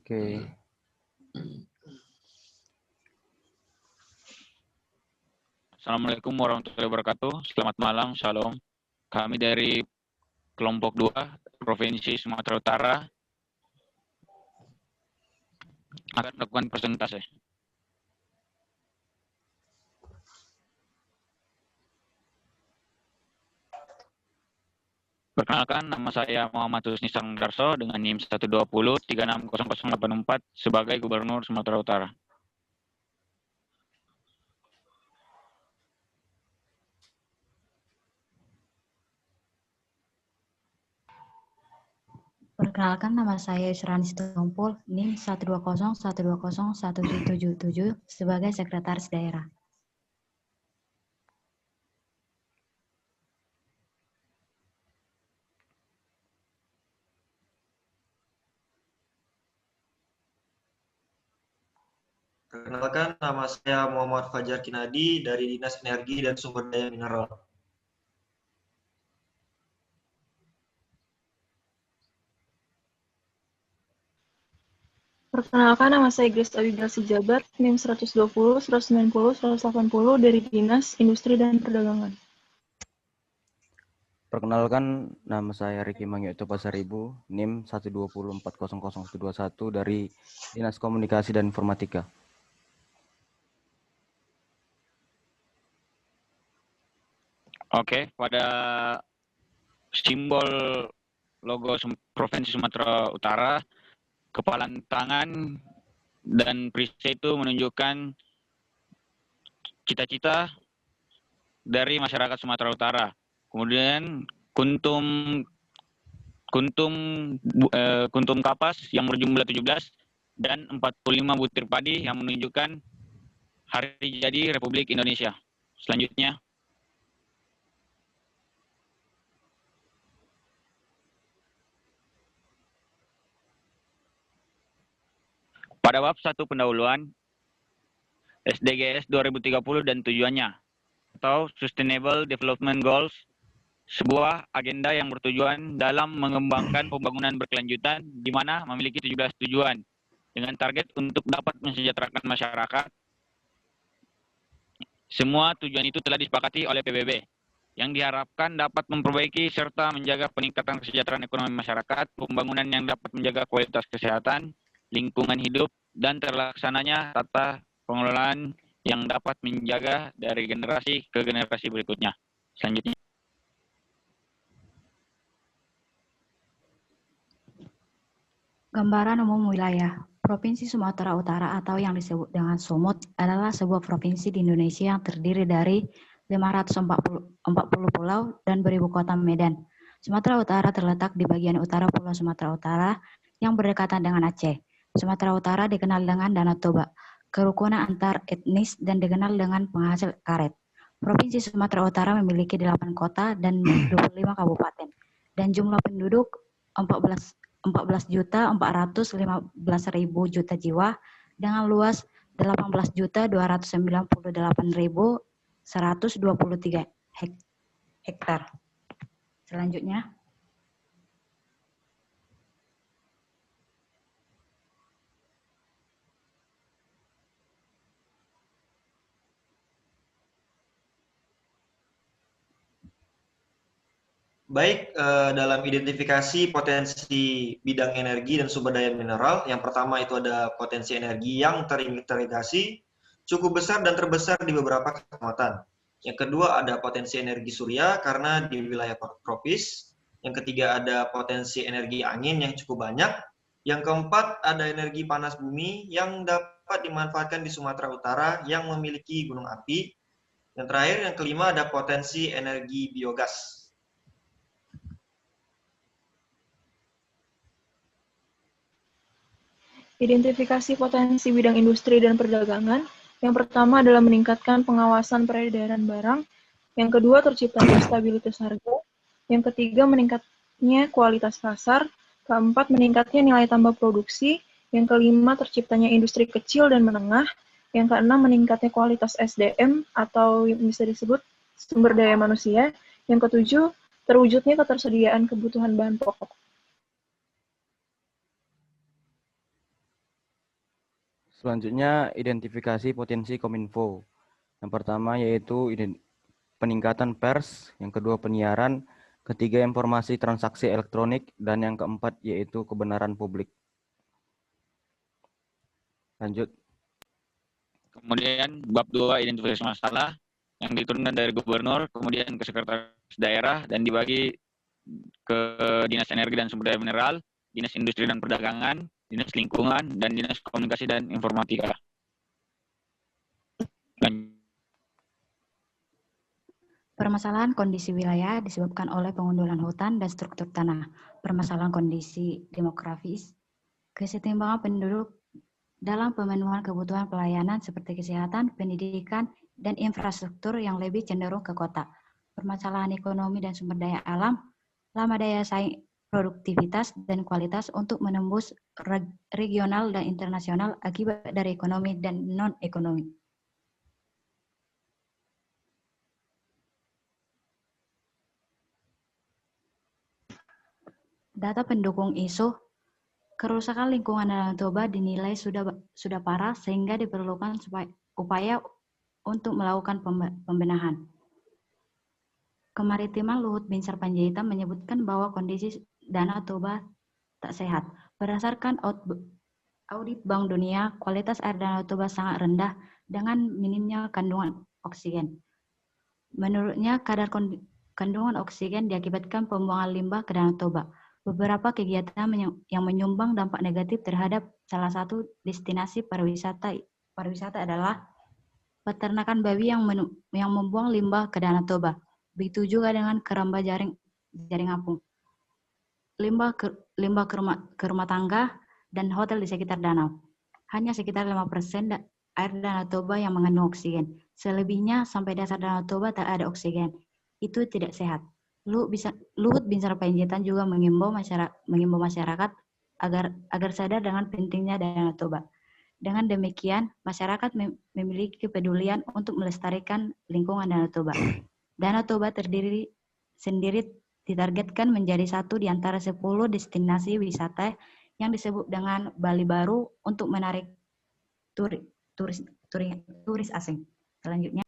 Oke. Assalamualaikum warahmatullahi wabarakatuh. Selamat malam, shalom. Kami dari kelompok 2, Provinsi Sumatera Utara, akan melakukan presentasi. Perkenalkan, nama saya Muhammad Husni Sangdarso dengan NIM 120360084 sebagai Gubernur Sumatera Utara. Perkenalkan, nama saya Yusrani Sitompul, NIM 120120177 sebagai Sekretaris Daerah. Perkenalkan, nama saya Muhammad Fajar Kinadi dari Dinas Energi dan Sumber Daya Mineral. Perkenalkan, nama saya Grace Abigail Sijabat, NIM 120190180 dari Dinas Industri dan Perdagangan. Perkenalkan, nama saya Riki Mangyokto Pasaribu, NIM 120400121 dari Dinas Komunikasi dan Informatika. Oke, pada simbol logo Provinsi Sumatera Utara, kepalan tangan dan perisai itu menunjukkan cita-cita dari masyarakat Sumatera Utara. Kemudian kuntum kapas yang berjumlah 17 dan 45 butir padi yang menunjukkan hari jadi Republik Indonesia. Selanjutnya, pada bab 1 pendahuluan, SDGs 2030 dan tujuannya, atau Sustainable Development Goals, sebuah agenda yang bertujuan dalam mengembangkan pembangunan berkelanjutan di mana memiliki 17 tujuan dengan target untuk dapat mensejahterakan masyarakat. Semua tujuan itu telah disepakati oleh PBB yang diharapkan dapat memperbaiki serta menjaga peningkatan kesejahteraan ekonomi masyarakat, pembangunan yang dapat menjaga kualitas kesehatan, lingkungan hidup, dan terlaksananya tata pengelolaan yang dapat menjaga dari generasi ke generasi berikutnya. Selanjutnya, Gambaran umum wilayah. Provinsi Sumatera Utara atau yang disebut dengan Sumut adalah sebuah provinsi di Indonesia yang terdiri dari 540 pulau dan beribu kota Medan. Sumatera Utara terletak di bagian utara Pulau Sumatera Utara yang berdekatan dengan Aceh. Sumatera Utara dikenal dengan Danau Toba, kerukunan antar etnis, dan dikenal dengan penghasil karet. Provinsi Sumatera Utara memiliki 8 kota dan 25 kabupaten, dan jumlah penduduk 14.415.000 juta jiwa dengan luas 18.298.123 hektar. Selanjutnya, Baik, dalam identifikasi potensi bidang energi dan sumber daya mineral, yang pertama itu ada potensi energi yang terintegrasi cukup besar dan terbesar di beberapa kecamatan. Yang kedua ada potensi energi surya karena di wilayah tropis. Yang ketiga ada potensi energi angin yang cukup banyak. Yang keempat ada energi panas bumi yang dapat dimanfaatkan di Sumatera Utara yang memiliki gunung api. Yang terakhir, yang kelima ada potensi energi biogas. Identifikasi potensi bidang industri dan perdagangan. Yang pertama adalah meningkatkan pengawasan peredaran barang. Yang kedua, terciptanya stabilitas harga. Yang ketiga, meningkatnya kualitas pasar. Keempat, meningkatnya nilai tambah produksi. Yang kelima, terciptanya industri kecil dan menengah. Yang keenam, meningkatnya kualitas SDM atau yang bisa disebut sumber daya manusia. Yang ketujuh, terwujudnya ketersediaan kebutuhan bahan pokok. Selanjutnya, identifikasi potensi Kominfo. Yang pertama yaitu peningkatan pers, yang kedua penyiaran, ketiga informasi transaksi elektronik, dan yang keempat yaitu kebenaran publik. Lanjut. Kemudian bab 2 identifikasi masalah yang diturunkan dari gubernur, kemudian ke sekretaris daerah dan dibagi ke Dinas Energi dan Sumber Daya Mineral, Dinas Industri dan Perdagangan, Dinas Lingkungan, dan Dinas Komunikasi dan Informatika. Permasalahan kondisi wilayah disebabkan oleh pengundulan hutan dan struktur tanah. Permasalahan kondisi demografis, kesetimbangan penduduk dalam pemenuhan kebutuhan pelayanan seperti kesehatan, pendidikan, dan infrastruktur yang lebih cenderung ke kota. Permasalahan ekonomi dan sumber daya alam, lama daya saing, produktivitas, dan kualitas untuk menembus regional dan internasional akibat dari ekonomi dan non-ekonomi. Data pendukung isu kerusakan lingkungan Danau Toba dinilai sudah parah sehingga diperlukan upaya untuk melakukan pembenahan. Kemaritiman Luhut Binsar Panjaitan menyebutkan bahwa kondisi Danau Toba tak sehat. Berdasarkan audit Bank Dunia, kualitas air Danau Toba sangat rendah dengan minimnya kandungan oksigen. Menurutnya, kadar kandungan oksigen diakibatkan pembuangan limbah ke Danau Toba. Beberapa kegiatan yang menyumbang dampak negatif terhadap salah satu destinasi pariwisata adalah peternakan babi yang membuang limbah ke Danau Toba. Begitu juga dengan keramba jaring apung. Limbah ke rumah tangga dan hotel di sekitar danau. Hanya sekitar 5% air Danau Toba yang mengandung oksigen. Selebihnya sampai dasar Danau Toba tak ada oksigen. Itu tidak sehat. Luhut Binsar Panjaitan juga mengimbau masyarakat agar sadar dengan pentingnya Danau Toba. Dengan demikian, masyarakat memiliki kepedulian untuk melestarikan lingkungan Danau Toba. Danau Toba sendiri ditargetkan menjadi satu di antara 10 destinasi wisata yang disebut dengan Bali Baru untuk menarik turis asing. Selanjutnya.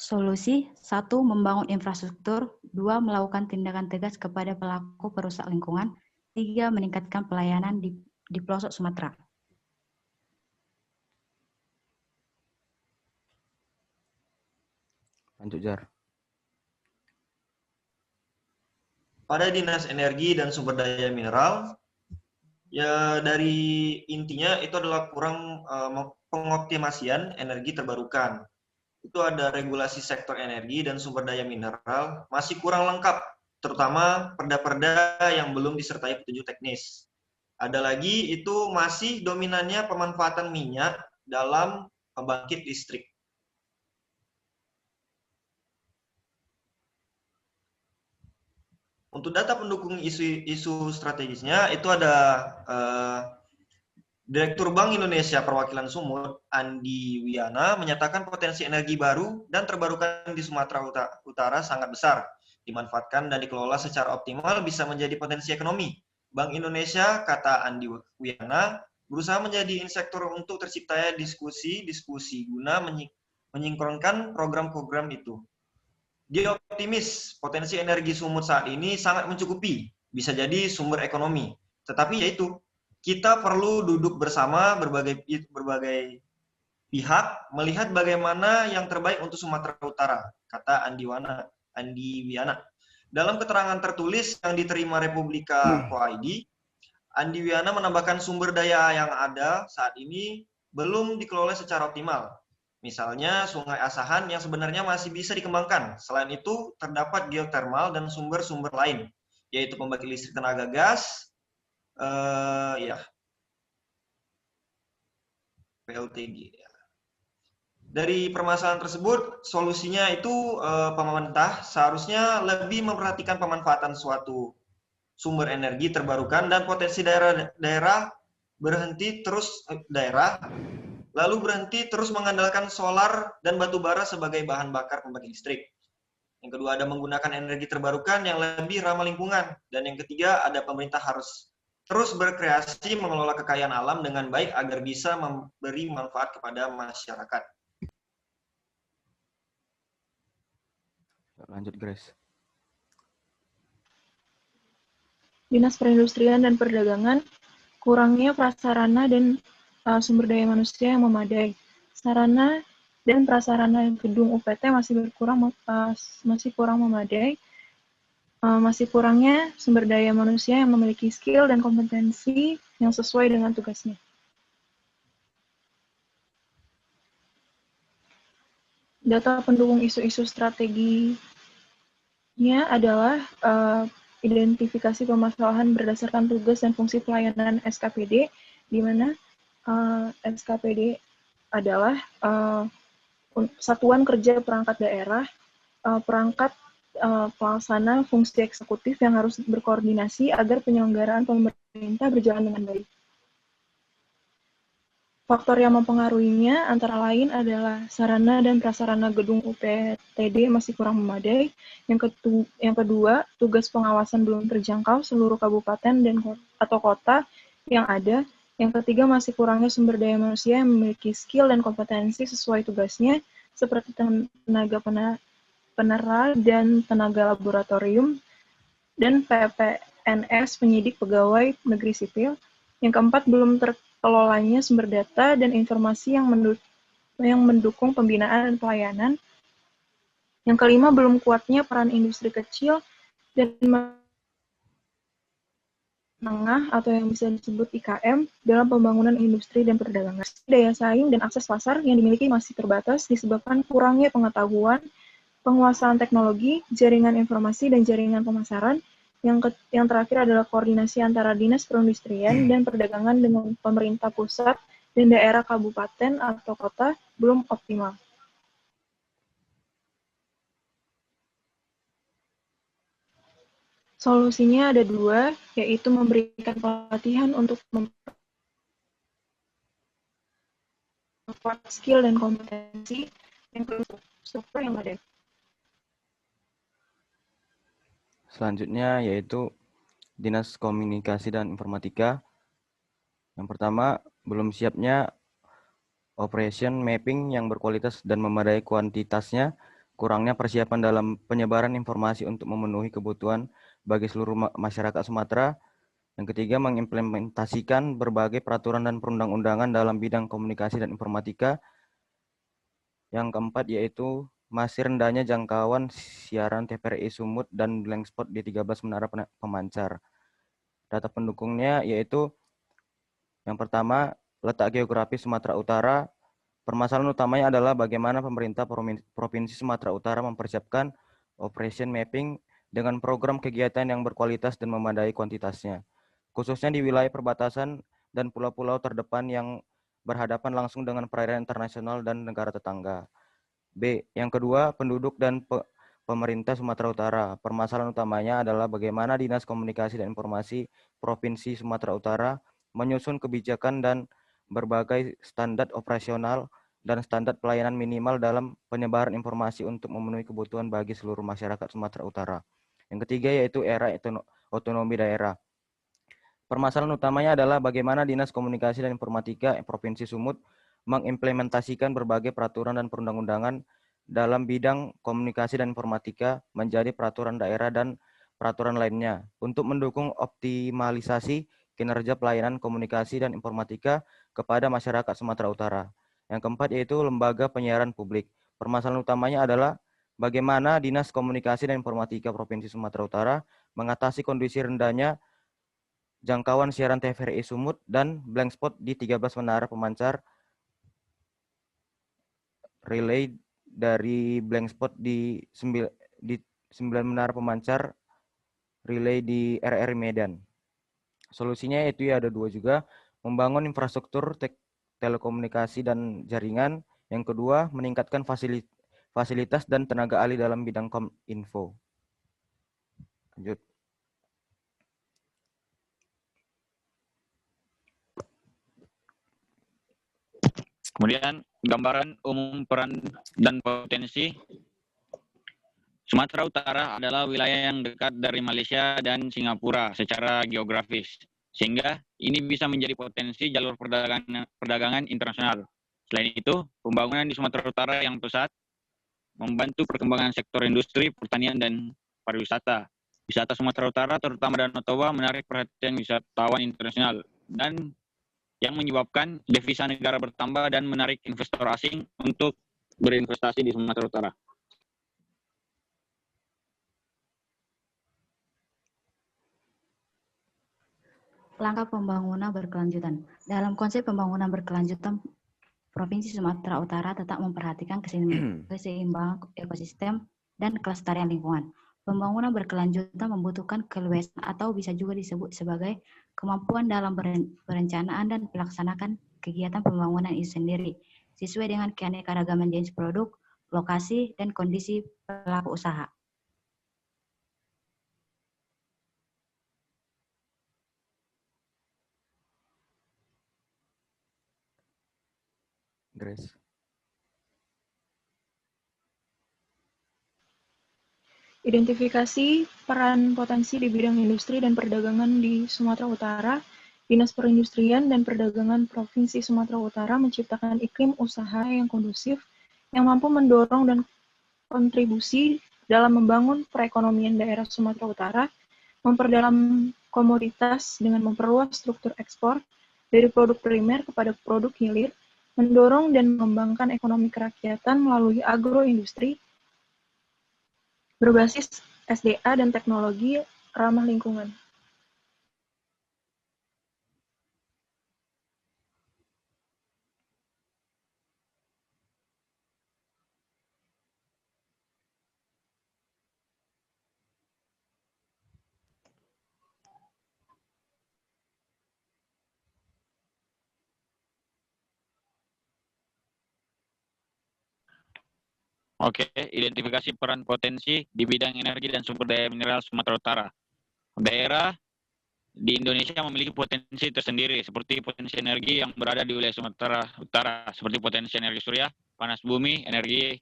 Solusi 1. Membangun infrastruktur. 2. Melakukan tindakan tegas kepada pelaku perusak lingkungan. 3. Meningkatkan pelayanan di pelosok Sumatera. Lanjut, Jar. Pada Dinas Energi dan Sumber Daya Mineral, ya dari intinya itu adalah kurang pengoptimasian energi terbarukan. Itu ada regulasi sektor energi dan sumber daya mineral masih kurang lengkap, terutama perda-perda yang belum disertai petunjuk teknis. Ada lagi itu masih dominannya pemanfaatan minyak dalam pembangkit listrik. Untuk data pendukung isu strategisnya itu ada Direktur Bank Indonesia Perwakilan Sumut, Andi Wiana, menyatakan potensi energi baru dan terbarukan di Sumatera Utara sangat besar. Dimanfaatkan dan dikelola secara optimal bisa menjadi potensi ekonomi. Bank Indonesia, kata Andi Wiana, berusaha menjadi insektor untuk terciptanya diskusi guna menyinkronkan program-program itu. Dia optimis potensi energi Sumut saat ini sangat mencukupi, bisa jadi sumber ekonomi. Tetapi yaitu, kita perlu duduk bersama berbagai pihak melihat bagaimana yang terbaik untuk Sumatera Utara, kata Andi Wiana. Dalam keterangan tertulis yang diterima Republika Co.id, Andi Wiana menambahkan sumber daya yang ada saat ini belum dikelola secara optimal. Misalnya Sungai Asahan yang sebenarnya masih bisa dikembangkan. Selain itu, terdapat geotermal dan sumber-sumber lain, yaitu pembangkit listrik tenaga gas, PLTG. Dari permasalahan tersebut, solusinya itu pemerintah seharusnya lebih memperhatikan pemanfaatan suatu sumber energi terbarukan dan potensi daerah lalu berhenti terus mengandalkan solar dan batu bara sebagai bahan bakar pembangkit listrik. Yang kedua, ada menggunakan energi terbarukan yang lebih ramah lingkungan. Dan yang ketiga, ada pemerintah harus terus berkreasi mengelola kekayaan alam dengan baik agar bisa memberi manfaat kepada masyarakat. Lanjut, Grace. Dinas Perindustrian dan Perdagangan, kurangnya prasarana dan sumber daya manusia yang memadai. Sarana dan prasarana gedung UPT masih kurang memadai. Masih kurangnya sumber daya manusia yang memiliki skill dan kompetensi yang sesuai dengan tugasnya. Data pendukung isu-isu strateginya adalah identifikasi permasalahan berdasarkan tugas dan fungsi pelayanan SKPD, di mana SKPD adalah satuan kerja perangkat daerah, perangkat pelaksana fungsi eksekutif yang harus berkoordinasi agar penyelenggaraan pemerintah berjalan dengan baik. Faktor yang mempengaruhinya antara lain adalah sarana dan prasarana gedung UPTD masih kurang memadai. Yang kedua, tugas pengawasan belum terjangkau seluruh kabupaten atau kota yang ada. Yang ketiga, masih kurangnya sumber daya manusia yang memiliki skill dan kompetensi sesuai tugasnya, seperti tenaga peneral dan tenaga laboratorium, dan PPNS, penyidik pegawai negeri sipil. Yang keempat, belum terkelolanya sumber data dan informasi yang mendukung pembinaan dan pelayanan. Yang kelima, belum kuatnya peran industri kecil dan menengah atau yang bisa disebut IKM dalam pembangunan industri dan perdagangan. Daya saing dan akses pasar yang dimiliki masih terbatas disebabkan kurangnya pengetahuan, penguasaan teknologi, jaringan informasi, dan jaringan pemasaran. Yang terakhir adalah koordinasi antara Dinas Perindustrian dan Perdagangan dengan pemerintah pusat dan daerah kabupaten atau kota belum optimal. Solusinya ada dua, yaitu memberikan pelatihan untuk memperkuat skill dan kompetensi, yang kedua, struktur yang ada. Selanjutnya yaitu Dinas Komunikasi dan Informatika. Yang pertama, belum siapnya operation mapping yang berkualitas dan memadai kuantitasnya, kurangnya persiapan dalam penyebaran informasi untuk memenuhi kebutuhan bagi seluruh masyarakat Sumatera. Yang ketiga, mengimplementasikan berbagai peraturan dan perundang-undangan dalam bidang komunikasi dan informatika. Yang keempat yaitu masih rendahnya jangkauan siaran TVRI Sumut dan blank spot di 13 menara pemancar. Data pendukungnya yaitu yang pertama, letak geografis Sumatera Utara. Permasalahan utamanya adalah bagaimana pemerintah Provinsi Sumatera Utara mempersiapkan operation mapping dengan program kegiatan yang berkualitas dan memadai kuantitasnya, khususnya di wilayah perbatasan dan pulau-pulau terdepan yang berhadapan langsung dengan perairan internasional dan negara tetangga. B. Yang kedua, penduduk dan pemerintah Sumatera Utara. Permasalahan utamanya adalah bagaimana Dinas Komunikasi dan Informasi Provinsi Sumatera Utara menyusun kebijakan dan berbagai standar operasional dan standar pelayanan minimal dalam penyebaran informasi untuk memenuhi kebutuhan bagi seluruh masyarakat Sumatera Utara. Yang ketiga yaitu era otonomi daerah. Permasalahan utamanya adalah bagaimana Dinas Komunikasi dan Informatika Provinsi Sumut mengimplementasikan berbagai peraturan dan perundang-undangan dalam bidang komunikasi dan informatika menjadi peraturan daerah dan peraturan lainnya untuk mendukung optimalisasi kinerja pelayanan komunikasi dan informatika kepada masyarakat Sumatera Utara. Yang keempat yaitu lembaga penyiaran publik. Permasalahan utamanya adalah bagaimana Dinas Komunikasi dan Informatika Provinsi Sumatera Utara mengatasi kondisi rendahnya jangkauan siaran TVRI Sumut dan blank spot di 13 menara pemancar relay dari blank spot di 9 menara pemancar relay di RRI Medan. Solusinya itu ya ada dua juga, membangun infrastruktur telekomunikasi dan jaringan. Yang kedua, meningkatkan fasilitas dan tenaga ahli dalam bidang kominfo. Lanjut. Kemudian gambaran umum peran dan potensi Sumatera Utara adalah wilayah yang dekat dari Malaysia dan Singapura secara geografis, sehingga ini bisa menjadi potensi jalur perdagangan internasional. Selain itu, pembangunan di Sumatera Utara yang pesat membantu perkembangan sektor industri, pertanian, dan pariwisata. Wisata Sumatera Utara, terutama Danau Toba, menarik perhatian wisatawan internasional dan yang menyebabkan devisa negara bertambah dan menarik investor asing untuk berinvestasi di Sumatera Utara. Langkah pembangunan berkelanjutan. Dalam konsep pembangunan berkelanjutan, Provinsi Sumatera Utara tetap memperhatikan keseimbangan ekosistem dan kelestarian lingkungan. Pembangunan berkelanjutan membutuhkan keluasan atau bisa juga disebut sebagai kemampuan dalam perencanaan dan melaksanakan kegiatan pembangunan itu sendiri, sesuai dengan keanekaragaman jenis produk, lokasi, dan kondisi pelaku usaha. Grace. Identifikasi peran potensi di bidang industri dan perdagangan di Sumatera Utara. Dinas Perindustrian dan Perdagangan Provinsi Sumatera Utara menciptakan iklim usaha yang kondusif yang mampu mendorong dan kontribusi dalam membangun perekonomian daerah Sumatera Utara, memperdalam komoditas dengan memperluas struktur ekspor dari produk primer kepada produk hilir, mendorong dan mengembangkan ekonomi kerakyatan melalui agroindustri berbasis SDA dan teknologi ramah lingkungan. Oke, identifikasi peran potensi di bidang energi dan sumber daya mineral Sumatera Utara. Daerah di Indonesia memiliki potensi tersendiri, seperti potensi energi yang berada di wilayah Sumatera Utara, seperti potensi energi surya, panas bumi, energi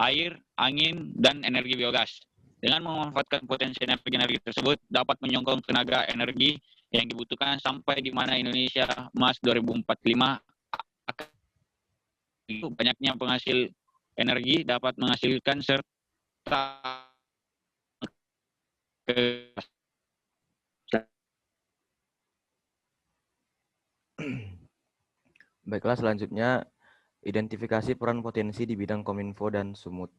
air, angin, dan energi biogas. Dengan memanfaatkan potensi energi tersebut, dapat menyokong tenaga energi yang dibutuhkan sampai di mana Indonesia Emas 2045 akan banyaknya penghasil energi dapat menghasilkan serta Baiklah, selanjutnya identifikasi peran potensi di bidang Kominfo dan Sumut.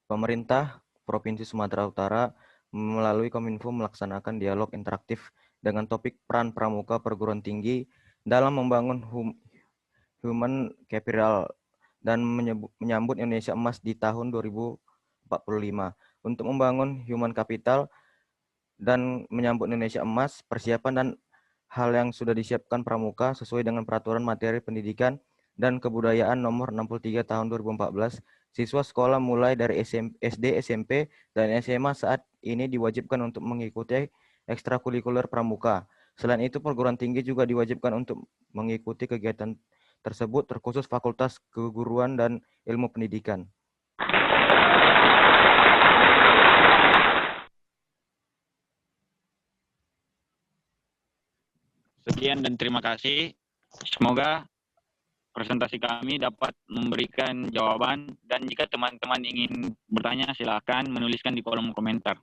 Pemerintah Provinsi Sumatera Utara melalui Kominfo melaksanakan dialog interaktif dengan topik peran pramuka perguruan tinggi dalam membangun human capital dan menyambut Indonesia Emas di tahun 2045. Untuk membangun human capital dan menyambut Indonesia Emas, persiapan dan hal yang sudah disiapkan pramuka sesuai dengan peraturan materi pendidikan dan kebudayaan nomor 63 tahun 2014, siswa sekolah mulai dari SD, SMP, dan SMA saat ini diwajibkan untuk mengikuti ekstrakurikuler pramuka. Selain itu, perguruan tinggi juga diwajibkan untuk mengikuti kegiatan tersebut terkhusus Fakultas Keguruan dan Ilmu Pendidikan. Sekian dan terima kasih. Semoga presentasi kami dapat memberikan jawaban, dan jika teman-teman ingin bertanya, silakan menuliskan di kolom komentar.